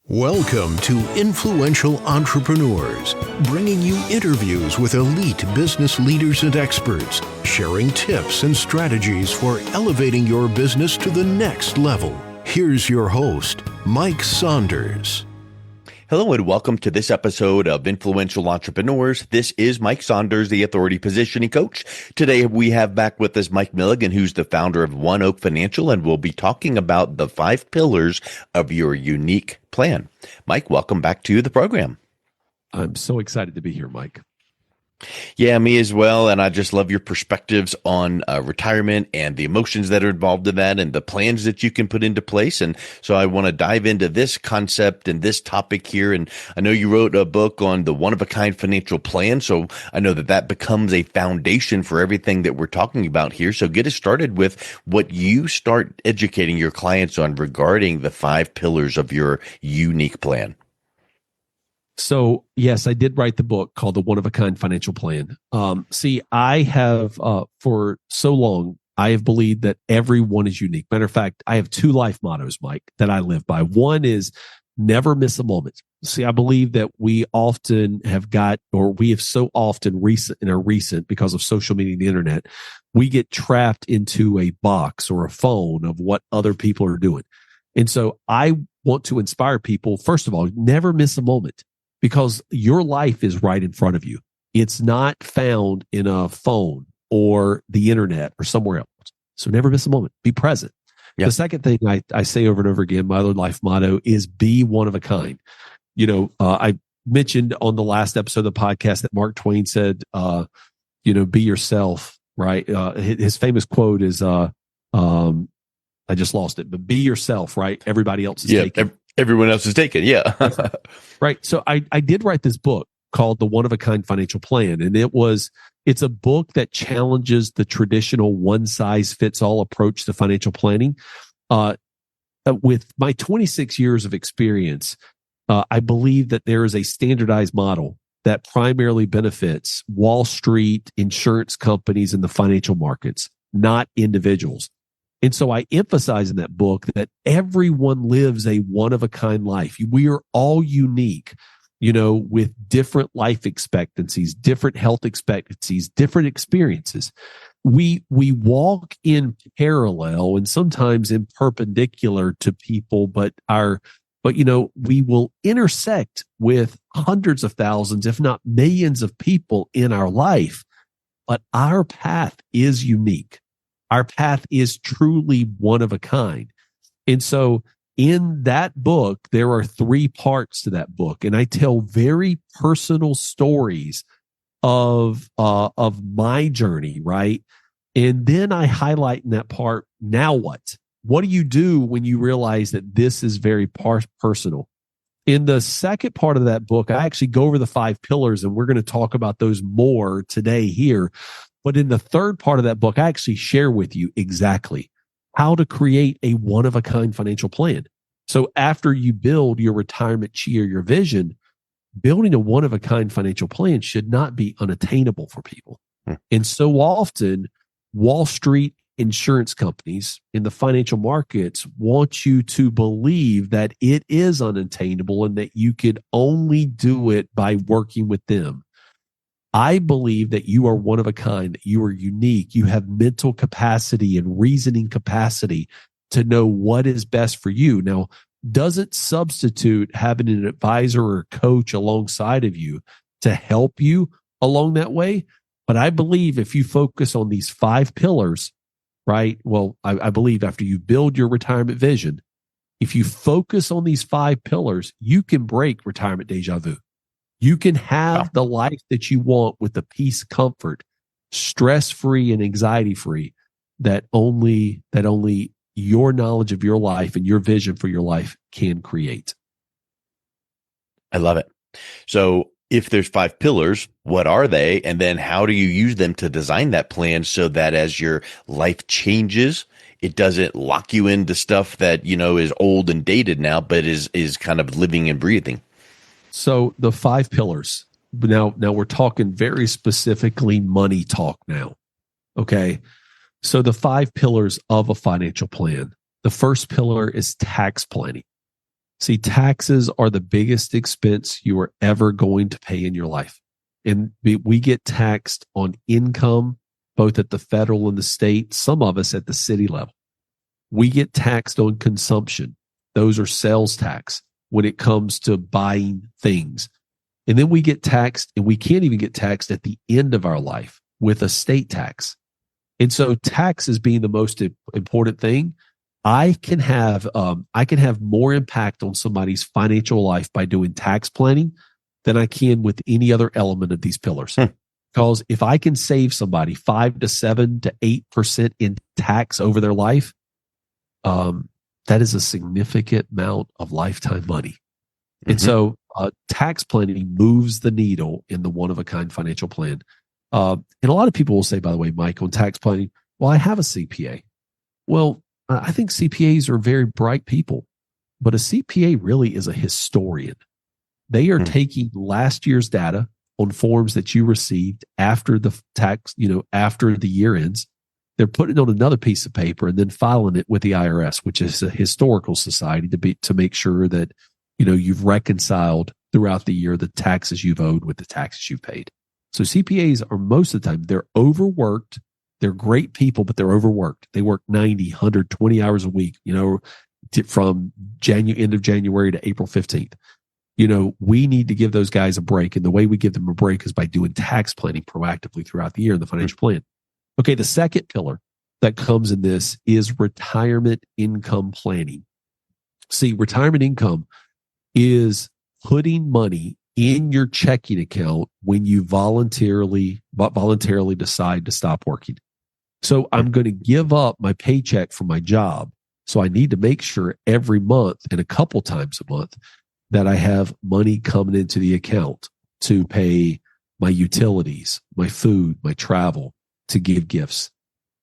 Welcome to Influential Entrepreneurs, bringing you interviews with elite business leaders and experts, sharing tips and strategies for elevating your business to the next level. Here's your host, Mike Saunders. Hello and welcome to this episode of Influential Entrepreneurs. This is Mike Saunders, the Authority Positioning Coach. Today we have back with us Mike Milligan, who's the founder of One Oak Financial, and we'll be talking about the 5 pillars of your unique plan. Mike, welcome back to the program. I'm so excited to be here, Mike. Yeah, me as well. And I just love your perspectives on retirement and the emotions that are involved in that and the plans that you can put into place. And so I want to dive into this concept and this topic here. And I know you wrote a book on the one-of-a-kind financial plan. So I know that that becomes a foundation for everything that we're talking about here. So get us started with what you start educating your clients on regarding the 5 pillars of your unique plan. So, yes, I did write the book called The One-of-a-Kind Financial Plan. I have, for so long, I have believed that everyone is unique. Matter of fact, I have 2 life mottos, Mike, that I live by. One is never miss a moment. See, I believe that we often have got, or we have so often recent because of social media and the internet, we get trapped into a box or a phone of what other people are doing. And so I want to inspire people, first of all, never miss a moment. Because your life is right in front of you. It's not found in a phone or the internet or somewhere else. So never miss a moment. Be present. Yep. The second thing I say over and over again, my other life motto is be one of a kind. I mentioned on the last episode of the podcast that Mark Twain said, be yourself, right? His famous quote is, I just lost it, but be yourself, right? Everybody else is taken. Everyone else is taken. Yeah. Right. So I did write this book called The One-of-a-Kind Financial Plan. And it's a book that challenges the traditional one-size-fits-all approach to financial planning. With my 26 years of experience, I believe that there is a standardized model that primarily benefits Wall Street, insurance companies, and the financial markets, not individuals. And so I emphasize in that book that everyone lives a one-of-a-kind life. We are all unique, with different life expectancies, different health expectancies, different experiences. We walk in parallel and sometimes in perpendicular to people, but we will intersect with hundreds of thousands, if not millions of people in our life. But our path is unique. Our path is truly one of a kind. And so in that book, there are 3 parts to that book. And I tell very personal stories of my journey, right? And then I highlight in that part, now what? What do you do when you realize that this is very personal? In the second part of that book, I actually go over the 5 pillars, and we're going to talk about those more today here. But in the third part of that book, I actually share with you exactly how to create a one-of-a-kind financial plan. So after you build your retirement cheer, your vision, building a one-of-a-kind financial plan should not be unattainable for people. And so often, Wall Street insurance companies in the financial markets want you to believe that it is unattainable and that you could only do it by working with them. I believe that you are one of a kind, that you are unique. You have mental capacity and reasoning capacity to know what is best for you. Now, doesn't substitute having an advisor or a coach alongside of you to help you along that way. But I believe if you focus on these 5 pillars, right? Well, I believe after you build your retirement vision, if you focus on these 5 pillars, you can break retirement déjà vu. You can have the life that you want with the peace, comfort, stress-free and anxiety-free that only your knowledge of your life and your vision for your life can create. I love it. So if there's 5 pillars, what are they? And then how do you use them to design that plan so that as your life changes, it doesn't lock you into stuff that, is old and dated now, but is kind of living and breathing? So the 5 pillars, now we're talking very specifically money talk now. Okay. So the 5 pillars of a financial plan. The first pillar is tax planning. See, taxes are the biggest expense you are ever going to pay in your life. And we get taxed on income, both at the federal and the state, some of us at the city level. We get taxed on consumption. Those are sales tax when it comes to buying things. And then we get taxed, and we can't even get taxed at the end of our life with a state tax. And so taxes being the most important thing, I can have more impact on somebody's financial life by doing tax planning than I can with any other element of these pillars. Because if I can save somebody 5 to 7 to 8% in tax over their life, that is a significant amount of lifetime money. And so tax planning moves the needle in the one-of-a-kind financial plan. And a lot of people will say, by the way, Mike, on tax planning, well, I have a CPA. Well, I think CPAs are very bright people, but a CPA really is a historian. They are taking last year's data on forms that you received after the tax, after the year ends. They're putting it on another piece of paper and then filing it with the IRS, which is a historical society to make sure that, you've reconciled throughout the year the taxes you've owed with the taxes you've paid. So CPAs are most of the time, they're overworked. They're great people, but they're overworked. They work 90, 120 hours a week, from end of January to April 15th. We need to give those guys a break. And the way we give them a break is by doing tax planning proactively throughout the year in the financial plan. Okay, the second pillar that comes in this is retirement income planning. See, retirement income is putting money in your checking account when you voluntarily decide to stop working. So I'm going to give up my paycheck from my job. So I need to make sure every month and a couple times a month that I have money coming into the account to pay my utilities, my food, my travel, to give gifts,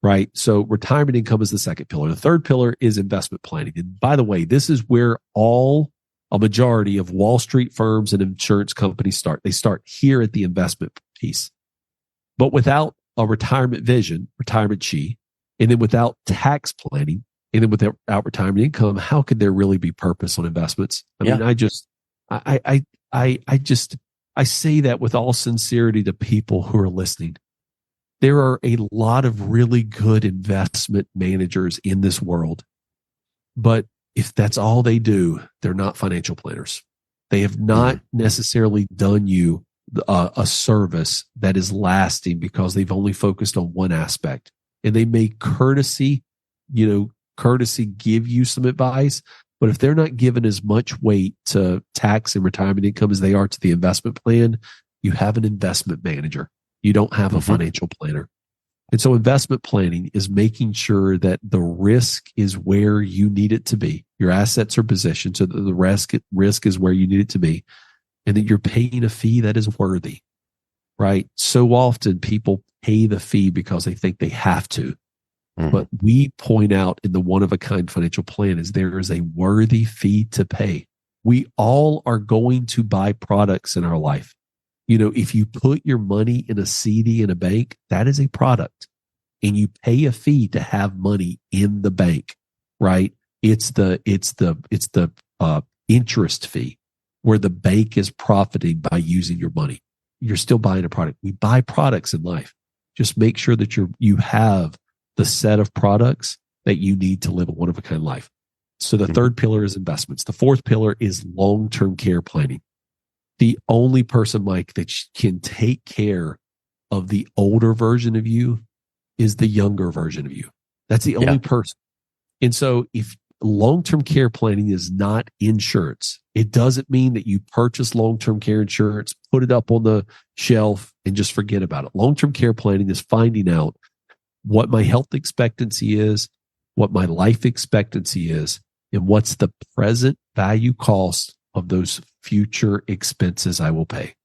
right? So retirement income is the second pillar. The third pillar is investment planning. And by the way, this is where a majority of Wall Street firms and insurance companies start. They start here at the investment piece. But without a retirement vision, retirement chi, and then without tax planning, and then without retirement income, how could there really be purpose on investments? I mean, I say that with all sincerity to people who are listening. There are a lot of really good investment managers in this world, but if that's all they do, they're not financial planners. They have not necessarily done you a service that is lasting because they've only focused on one aspect. And they may courtesy give you some advice, but if they're not given as much weight to tax and retirement income as they are to the investment plan, you have an investment manager. You don't have a financial planner. And so investment planning is making sure that the risk is where you need it to be. Your assets are positioned so that the risk is where you need it to be, and that you're paying a fee that is worthy, right? So often people pay the fee because they think they have to. But we point out in the one-of-a-kind financial plan is there is a worthy fee to pay. We all are going to buy products in our life. If you put your money in a CD in a bank, that is a product, and you pay a fee to have money in the bank, right? It's the interest fee where the bank is profiting by using your money. You're still buying a product. We buy products in life. Just make sure that you have the set of products that you need to live a one-of-a-kind life. So the third pillar is investments. The fourth pillar is long-term care planning. The only person, Mike, that can take care of the older version of you is the younger version of you. That's the only person. And so if long-term care planning is not insurance, it doesn't mean that you purchase long-term care insurance, put it up on the shelf, and just forget about it. Long-term care planning is finding out what my health expectancy is, what my life expectancy is, and what's the present value cost of those future expenses I will pay.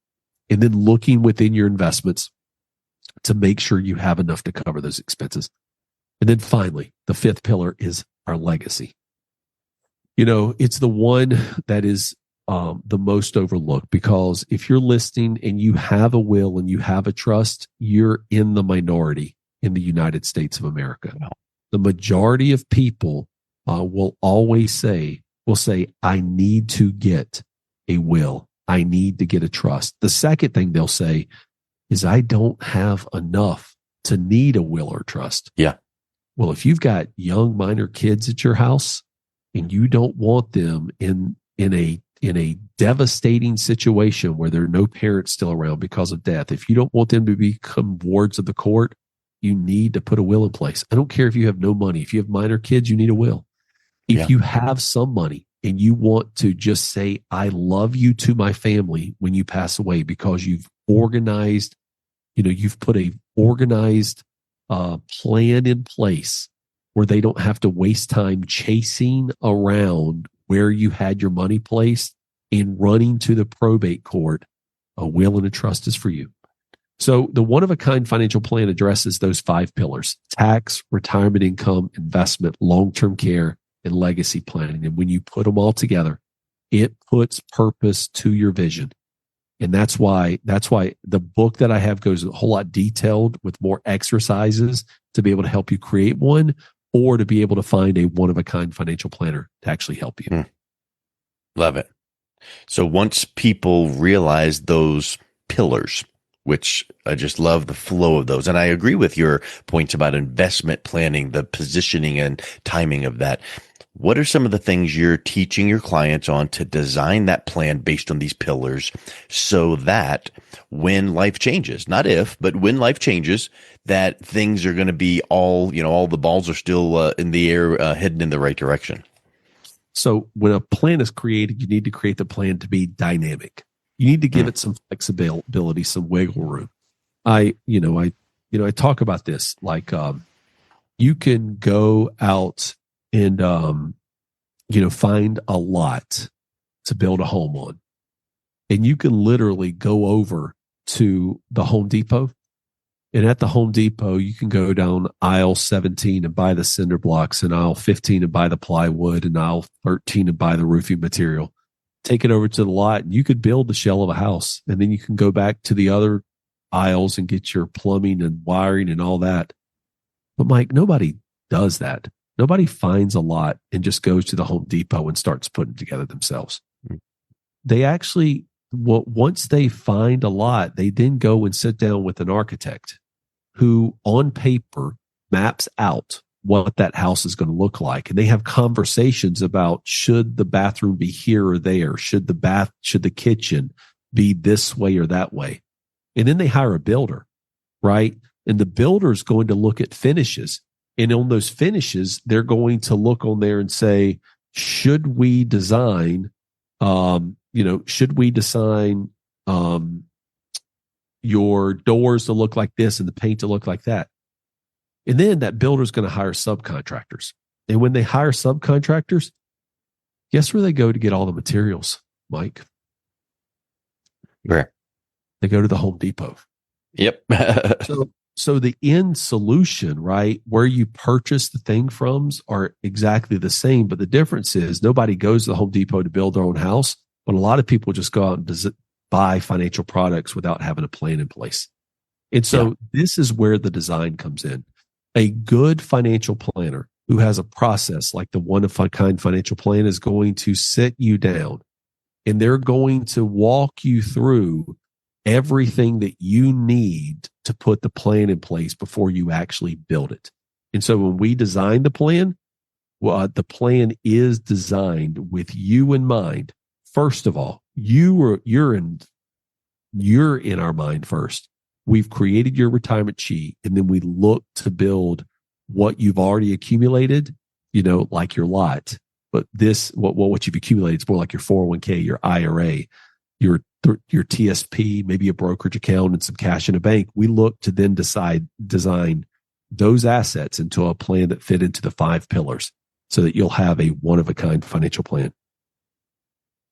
And then looking within your investments to make sure you have enough to cover those expenses. And then finally, the fifth pillar is our legacy. It's the one that is the most overlooked, because if you're listening and you have a will and you have a trust, you're in the minority in the United States of America. The majority of people will always say, will say, I need to get a will. I need to get a trust. The second thing they'll say is, I don't have enough to need a will or trust. Yeah. Well, if you've got young minor kids at your house and you don't want them in a devastating situation where there are no parents still around because of death, if you don't want them to become wards of the court, you need to put a will in place. I don't care if you have no money. If you have minor kids, you need a will. If you have some money and you want to just say, I love you to my family when you pass away because you've organized, you've put a organized plan in place where they don't have to waste time chasing around where you had your money placed and running to the probate court, a will and a trust is for you. So the one-of-a-kind financial plan addresses those 5 pillars: tax, retirement income, investment, long-term care, and legacy planning. And when you put them all together, it puts purpose to your vision. And that's why the book that I have goes a whole lot detailed with more exercises to be able to help you create one, or to be able to find a one-of-a-kind financial planner to actually help you. Love it. So once people realize those pillars, which I just love the flow of those, and I agree with your points about investment planning, the positioning and timing of that. What are some of the things you're teaching your clients on to design that plan based on these pillars, so that when life changes, not if, but when life changes, that things are going to be all the balls are still in the air, heading in the right direction? So when a plan is created, you need to create the plan to be dynamic. You need to give it some flexibility, some wiggle room. I talk about this, like, you can go out and, find a lot to build a home on. And you can literally go over to the Home Depot. And at the Home Depot, you can go down aisle 17 and buy the cinder blocks, and aisle 15 and buy the plywood, and aisle 13 and buy the roofing material. Take it over to the lot, and you could build the shell of a house. And then you can go back to the other aisles and get your plumbing and wiring and all that. But Mike, nobody does that. Nobody finds a lot and just goes to the Home Depot and starts putting it together themselves. They actually, once they find a lot, they then go and sit down with an architect who on paper maps out what that house is going to look like. And they have conversations about, should the bathroom be here or there? Should the kitchen be this way or that way? And then they hire a builder, right? And the builder is going to look at finishes. And on those finishes, they're going to look on there and say, should we design, your doors to look like this and the paint to look like that? And then that builder is going to hire subcontractors. And when they hire subcontractors, guess where they go to get all the materials, Mike? Where? They go to the Home Depot. Yep. So the end solution, right, where you purchase the thing from, are exactly the same. But the difference is nobody goes to the Home Depot to build their own house. But a lot of people just go out and buy financial products without having a plan in place. And so this is where the design comes in. A good financial planner who has a process like the one-of-a-kind financial plan is going to sit you down, and they're going to walk you through everything that you need to put the plan in place before you actually build it. And so when we design the plan, the plan is designed with you in mind. First of all, you're in our mind first. We've created your retirement sheet, and then we look to build what you've already accumulated, like your lot. But what you've accumulated is more like your 401k, your IRA, your TSP, maybe a brokerage account and some cash in a bank. We look to then design those assets into a plan that fit into the 5 pillars so that you'll have a one-of-a-kind financial plan.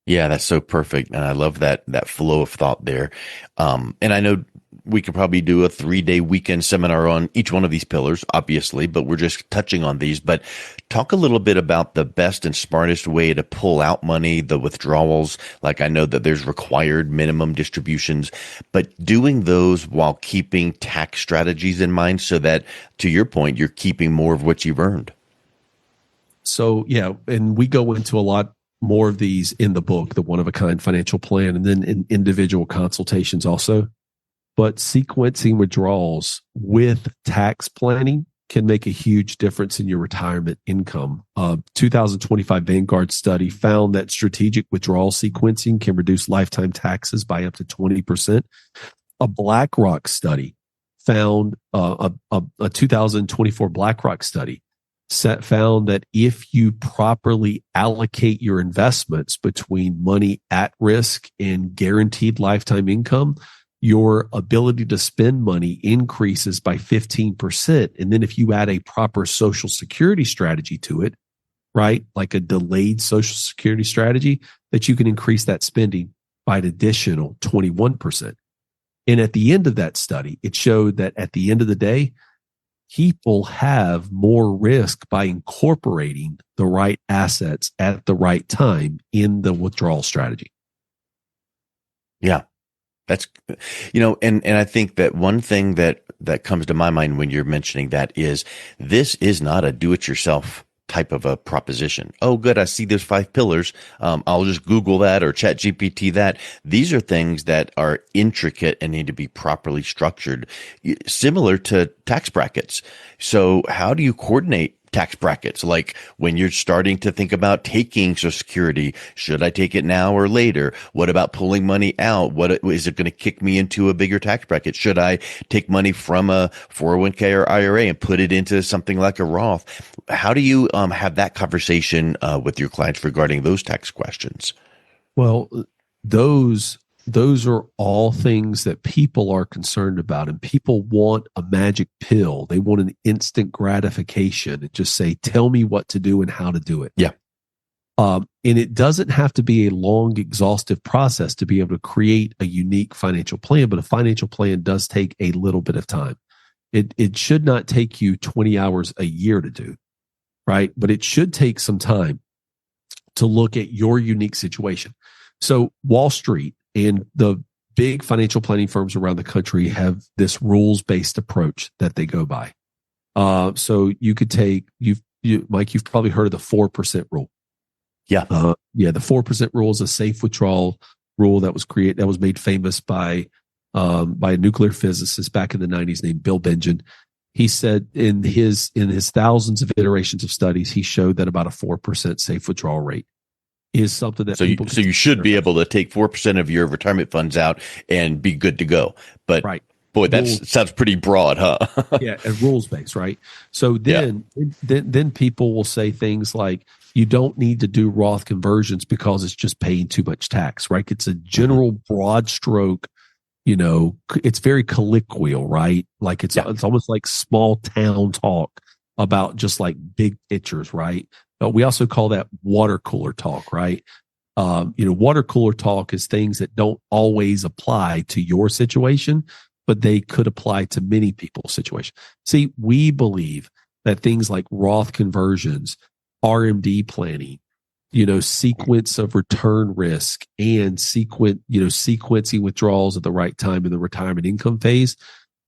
Yeah, that's so perfect. And I love that flow of thought there. And I know we could probably do a 3-day weekend seminar on each one of these pillars, obviously, but we're just touching on these. But talk a little bit about the best and smartest way to pull out money, the withdrawals. Like, I know that there's required minimum distributions, but doing those while keeping tax strategies in mind so that, to your point, you're keeping more of what you've earned. So, yeah, and we go into a lot more of these in the book, The One of a Kind Financial Plan, and then in individual consultations also. But sequencing withdrawals with tax planning can make a huge difference in your retirement income. 2025 Vanguard study found that strategic withdrawal sequencing can reduce lifetime taxes by up to 20%. A BlackRock study found, a 2024 BlackRock study found that if you properly allocate your investments between money at risk and guaranteed lifetime income, your ability to spend money increases by 15%. And then if you add a proper social security strategy to it, right, like a delayed social security strategy, that you can increase that spending by an additional 21%. And at the end of that study, it showed that at the end of the day, people have more risk by incorporating the right assets at the right time in the withdrawal strategy. Yeah. That's, and I think that one thing that comes to my mind when you're mentioning that is this is not a do-it-yourself type of a proposition. Oh, good. I see there's 5 pillars. I'll just Google that or chat GPT that. These are things that are intricate and need to be properly structured, similar to tax brackets. So how do you coordinate tax brackets? Like when you're starting to think about taking Social Security, should I take it now or later? What about pulling money out? What is it going to kick me into a bigger tax bracket? Should I take money from a 401k or IRA and put it into something like a Roth? How do you have that conversation with your clients regarding those tax questions? Well, those are all things that people are concerned about, and people want a magic pill. They want an instant gratification and just say, tell me what to do and how to do it. Yeah. And it doesn't have to be a long, exhaustive process to be able to create a unique financial plan, but a financial plan does take a little bit of time. It should not take you 20 hours a year to do, right? But it should take some time to look at your unique situation. So Wall Street and the big financial planning firms around the country have this rules-based approach that they go by. So you could take, Mike, you've probably heard of the 4% rule. Yeah. The 4% rule is a safe withdrawal rule that was made famous by a nuclear physicist back in the 90s named Bill Bengen. He said in his thousands of iterations of studies, he showed that about a 4% safe withdrawal rate is something that so you should be able to take 4% of your retirement funds out and be good to go. But right. Boy, that sounds pretty broad, huh? Yeah, and rules based, right? So then people will say things like, you don't need to do Roth conversions because it's just paying too much tax, right? It's a general broad stroke, it's very colloquial, right? Like it's almost like small town talk about just like big pictures, right? We also call that water cooler talk, right? Water cooler talk is things that don't always apply to your situation, but they could apply to many people's situation. See, we believe that things like Roth conversions, RMD planning, sequence of return risk and sequencing withdrawals at the right time in the retirement income phase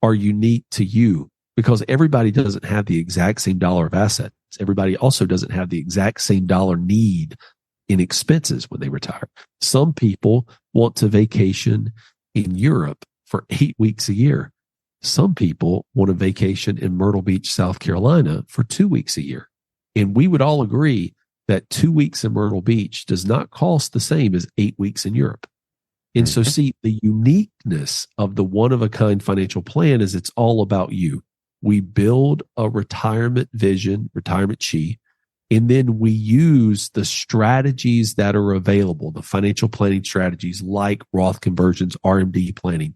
are unique to you because everybody doesn't have the exact same dollar of assets. Everybody also doesn't have the exact same dollar need in expenses when they retire. Some people want to vacation in Europe for 8 weeks a year. Some people want a vacation in Myrtle Beach, South Carolina for 2 weeks a year. And we would all agree that 2 weeks in Myrtle Beach does not cost the same as 8 weeks in Europe. And so see, the uniqueness of the one-of-a-kind financial plan is it's all about you. We build a retirement vision, retirement chi, and then we use the strategies that are available, the financial planning strategies like Roth conversions, RMD planning,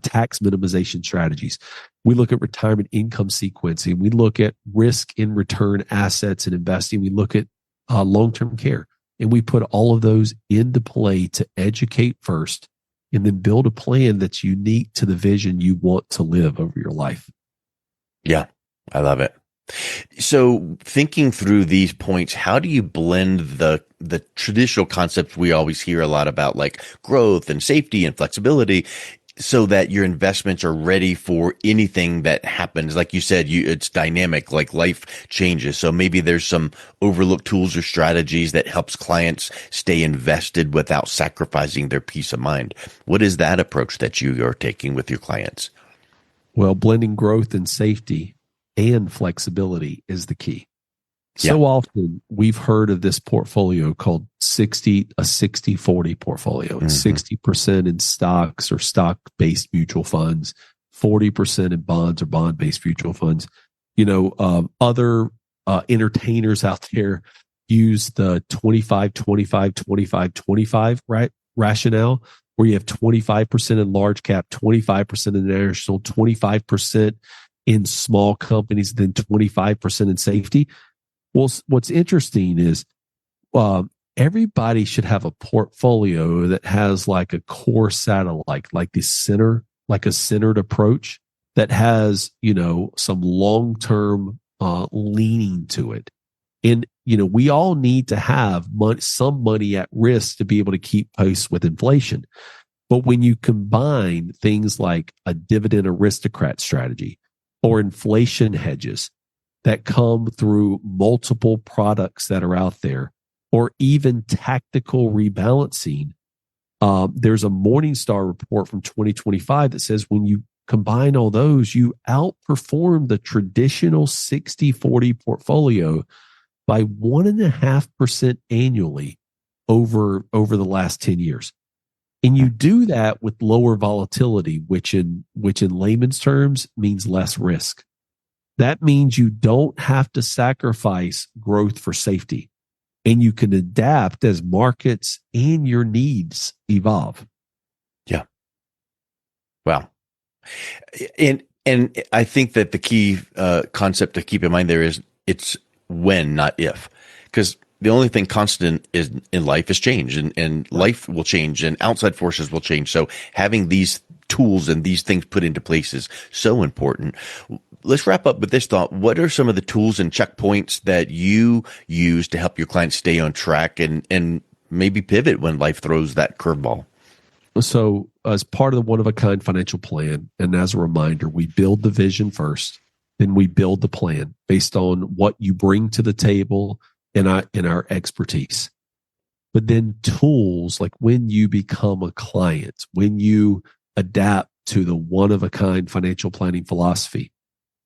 tax minimization strategies. We look at retirement income sequencing. We look at risk in return assets and investing. We look at long-term care. And we put all of those into play to educate first and then build a plan that's unique to the vision you want to live over your life. Yeah, I love it. So thinking through these points, how do you blend the traditional concepts we always hear a lot about, like growth and safety and flexibility, so that your investments are ready for anything that happens. Like you said, it's dynamic, like life changes. So maybe there's some overlooked tools or strategies that helps clients stay invested without sacrificing their peace of mind. What is that approach that you are taking with your clients? Well, blending growth and safety and flexibility is the key. Yeah. So often we've heard of this portfolio called a 60-40 portfolio. It's 60% in stocks or stock-based mutual funds, 40% in bonds or bond-based mutual funds. Other entertainers out there use the 25-25-25-25 rationale, where you have 25% in large cap, 25% in international, 25% in small companies, then 25% in safety. Well, what's interesting is everybody should have a portfolio that has like a core satellite, like the center, like a centered approach that has, some long-term leaning to it. And, we all need to have some money at risk to be able to keep pace with inflation. But when you combine things like a dividend aristocrat strategy or inflation hedges that come through multiple products that are out there, or even tactical rebalancing. There's a Morningstar report from 2025 that says when you combine all those, you outperform the traditional 60-40 portfolio by 1.5% annually over the last 10 years. And you do that with lower volatility, which in layman's terms means less risk. That means you don't have to sacrifice growth for safety, and you can adapt as markets and your needs evolve. Yeah. Wow. And I think that the key concept to keep in mind there is it's when, not if, because the only thing constant is in life is change, and life will change and outside forces will change. So having these tools and these things put into place is so important. Let's wrap up with this thought. What are some of the tools and checkpoints that you use to help your clients stay on track and maybe pivot when life throws that curveball? So as part of the one-of-a-kind financial plan, and as a reminder, we build the vision first, then we build the plan based on what you bring to the table in our expertise. But then tools, like when you become a client, when you adapt to the one-of-a-kind financial planning philosophy,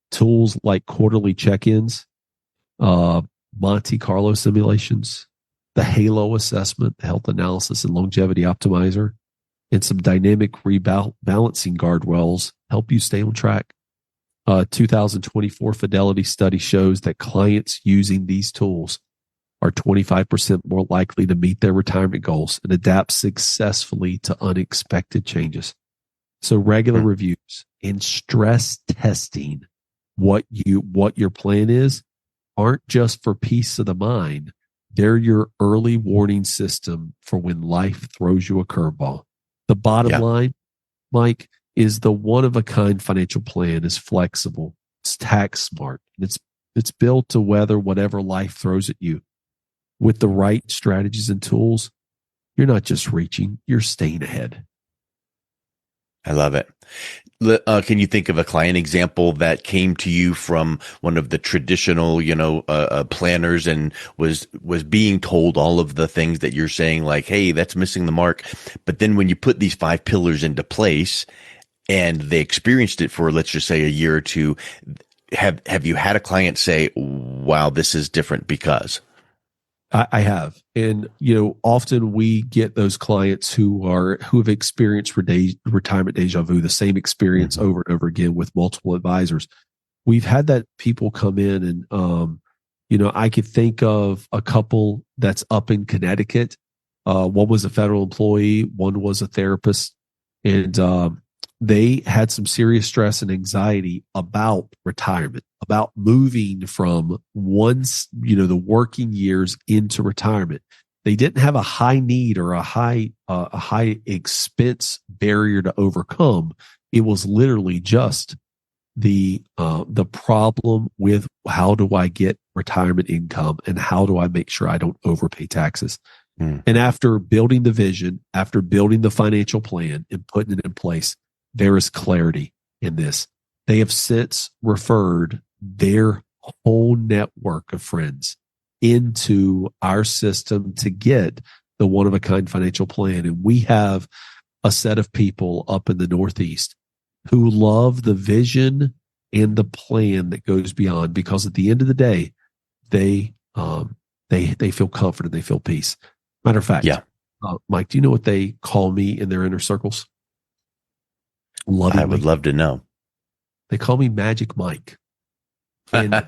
tools like quarterly check-ins, Monte Carlo simulations, the Halo assessment, the health analysis and longevity optimizer, and some dynamic rebalancing guardrails help you stay on track. 2024 Fidelity study shows that clients using these tools are 25% more likely to meet their retirement goals and adapt successfully to unexpected changes. So regular reviews and stress testing what your plan is aren't just for peace of the mind. They're your early warning system for when life throws you a curveball. The bottom line, Mike, is the one-of-a-kind financial plan is flexible. It's tax smart. It's built to weather whatever life throws at you. With the right strategies and tools, you're not just reaching, you're staying ahead. I love it. Can you think of a client example that came to you from one of the traditional, planners and was being told all of the things that you're saying, like, hey, that's missing the mark. But then when you put these 5 pillars into place and they experienced it for, let's just say, a year or two, have you had a client say, wow, this is different because? I have. And, often we get those clients who have experienced retirement déjà vu, the same experience over and over again with multiple advisors. We've had that people come in and, I could think of a couple that's up in Connecticut. One was a federal employee, one was a therapist, and they had some serious stress and anxiety about retirement, about moving from the working years into retirement. They didn't have a high need or a high expense barrier to overcome. It was literally just the problem with how do I get retirement income and how do I make sure I don't overpay taxes. And after building the vision, after building the financial plan and putting it in place, there is clarity in this. They have since referred their whole network of friends into our system to get the one-of-a-kind financial plan. And we have a set of people up in the Northeast who love the vision and the plan that goes beyond, because at the end of the day, they feel comfort and they feel peace. Matter of fact, Mike, do you know what they call me in their inner circles? I would love to know. They call me Magic Mike. And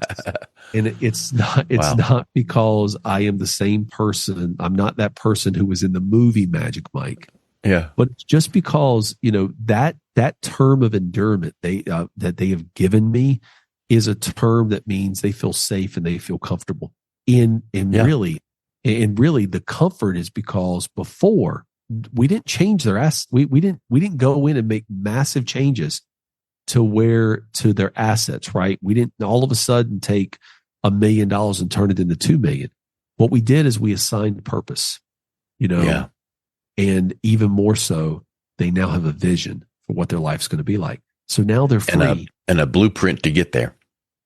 it's not because I am the same person. I'm not that person who was in the movie Magic Mike. Yeah. But it's just because, that term of endearment that they have given me is a term that means they feel safe and they feel comfortable. Really the comfort is because before we didn't change their assets. We didn't go in and make massive changes to their assets, right? We didn't all of a sudden take $1 million and turn it into $2 million. What we did is we assigned purpose, and even more so, they now have a vision for what their life's going to be like. So now they're free. And a blueprint to get there.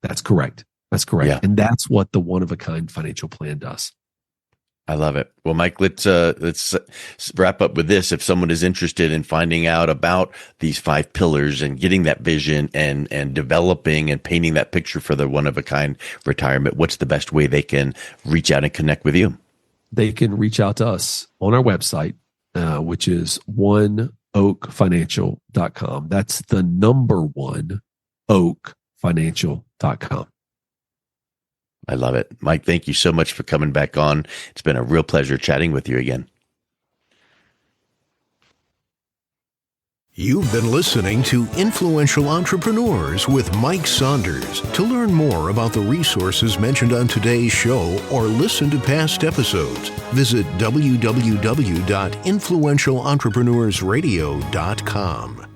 That's correct. Yeah. And that's what the one-of-a-kind financial plan does. I love it. Well, Mike, let's wrap up with this. If someone is interested in finding out about these 5 pillars and getting that vision and developing and painting that picture for the one-of-a-kind retirement, what's the best way they can reach out and connect with you? They can reach out to us on our website, which is oneoakfinancial.com. That's the number 1 oakfinancial.com. I love it. Mike, thank you so much for coming back on. It's been a real pleasure chatting with you again. You've been listening to Influential Entrepreneurs with Mike Saunders. To learn more about the resources mentioned on today's show or listen to past episodes, visit www.influentialentrepreneursradio.com.